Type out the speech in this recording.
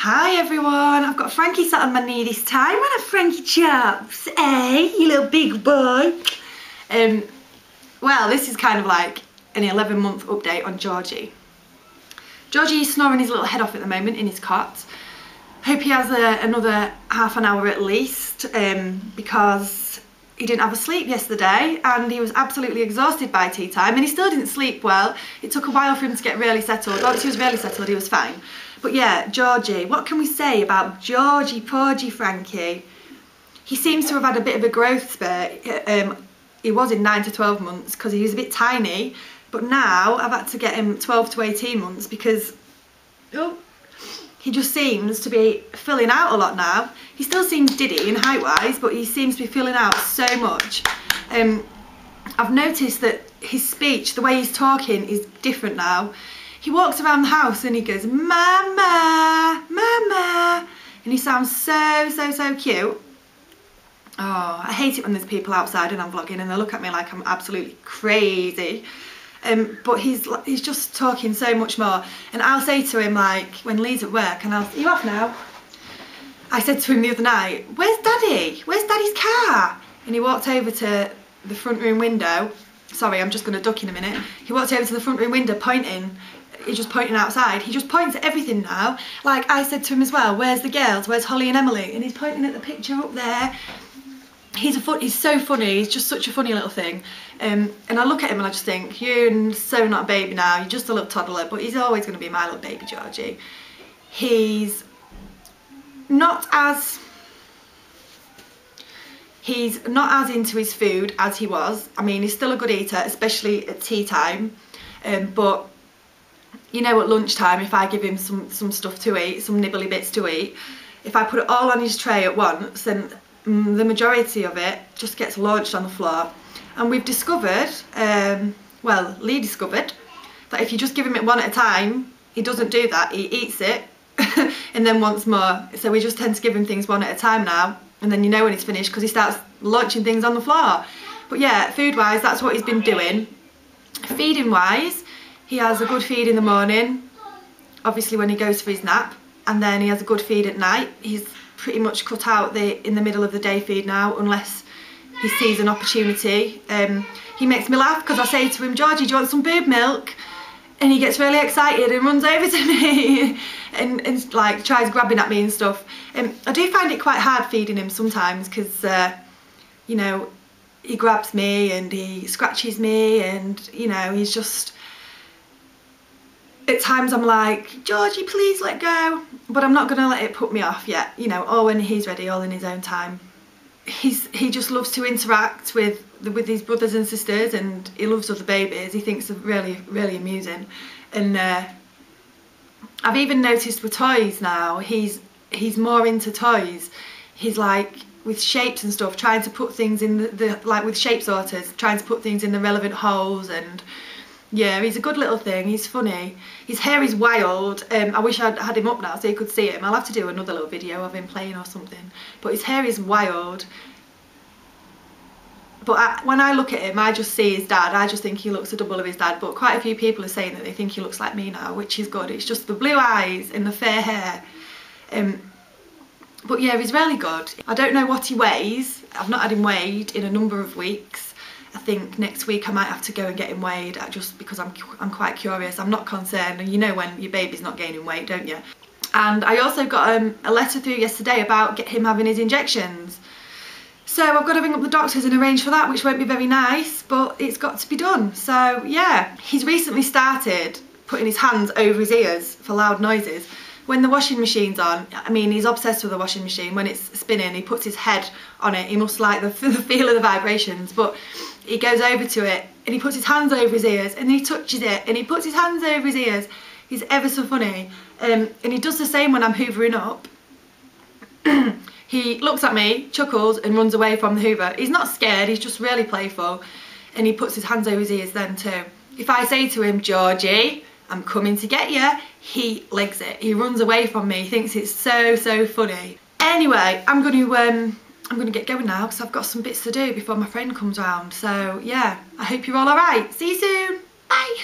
Hi everyone, I've got Frankie sat on my knee this time. What a Frankie chops, eh? You little big boy. Well, this is kind of like an 11-month update on Georgie. Georgie is snoring his little head off at the moment in his cot. Hope he has another half an hour at least, because he didn't have a sleep yesterday and he was absolutely exhausted by tea time, and he still didn't sleep well. It took a while for him to get really settled. Once he was really settled, he was fine. But yeah, Georgie, what can we say about Georgie, porgy Frankie? He seems to have had a bit of a growth spurt. He was in 9 to 12 months because he was a bit tiny, but now I've had to get him 12 to 18 months because he just seems to be filling out a lot now. He still seems diddy in height-wise, but he seems to be filling out so much. I've noticed that his speech, the way he's talking, is different now. He walks around the house and he goes, "Mama, Mama," and he sounds so cute. Oh, I hate it when there's people outside and I'm vlogging and they look at me like I'm absolutely crazy. But he's just talking so much more. And I'll say to him, like, when Lee's at work, and "Are you off now?" I said to him the other night, "Where's Daddy? Where's Daddy's car?" And he walked over to the front room window. Sorry, I'm just going to duck in a minute. He walked over to the front room window pointing. He's just pointing outside. He just points at everything now. Like, I said to him as well, "Where's the girls? Where's Holly and Emily?" And he's pointing at the picture up there. He's so funny. He's just such a funny little thing. And I look at him and I just think, you're so not a baby now. You're just a little toddler. But he's always going to be my little baby Georgie. He's not as into his food as he was. I mean, he's still a good eater, especially at tea time. But you know, at lunchtime, if I give him some stuff to eat, some nibbly bits to eat, if I put it all on his tray at once, then the majority of it just gets launched on the floor. And we've discovered, well, Lee discovered, that if you just give him it one at a time, he doesn't do that. He eats it and then wants more. So we just tend to give him things one at a time now, and then you know when he's finished because he starts launching things on the floor. But yeah, food-wise, that's what he's been doing. Feeding-wise, he has a good feed in the morning, obviously when he goes for his nap, and then he has a good feed at night. He's pretty much cut out the in the middle of the day feed now, unless he sees an opportunity. He makes me laugh because I say to him, "Georgie, do you want some boob milk?" And he gets really excited and runs over to me and like tries grabbing at me and stuff. I do find it quite hard feeding him sometimes because you know, he grabs me and he scratches me, and you know, he's just, at times I'm like, "Georgie, please let go," but I'm not going to let it put me off yet, you know, all when he's ready, all in his own time. He just loves to interact with his brothers and sisters, and he loves other babies. He thinks they're really amusing. And I've even noticed with toys now, he's more into toys. He's like, with shapes and stuff, trying to put things in the like with shape sorters, trying to put things in the relevant holes. And yeah, he's a good little thing. He's funny. His hair is wild. I wish I'd had him up now so you could see him. I'll have to do another little video of him playing or something. But his hair is wild. But when I look at him, I just see his dad. I just think he looks a double of his dad. But quite a few people are saying that they think he looks like me now, which is good. It's just the blue eyes and the fair hair. But yeah, he's really good. I don't know what he weighs. I've not had him weighed in a number of weeks. I think next week I might have to go and get him weighed, just because I'm quite curious. I'm not concerned, and you know when your baby's not gaining weight, don't you? And I also got a letter through yesterday about him having his injections. So I've got to ring up the doctors and arrange for that, which won't be very nice, but it's got to be done. So yeah, he's recently started putting his hands over his ears for loud noises. When the washing machine's on, I mean, he's obsessed with the washing machine. When it's spinning, he puts his head on it. He must like the feel of the vibrations, but he goes over to it and he puts his hands over his ears and he touches it and he puts his hands over his ears. He's ever so funny. And he does the same when I'm hoovering up. He looks at me, chuckles and runs away from the hoover. He's not scared, he's just really playful. And he puts his hands over his ears then too. If I say to him, "Georgie, I'm coming to get you," he legs it. He runs away from me. He thinks it's so funny. Anyway, I'm going to get going now because I've got some bits to do before my friend comes round. So yeah, I hope you're all alright. See you soon. Bye.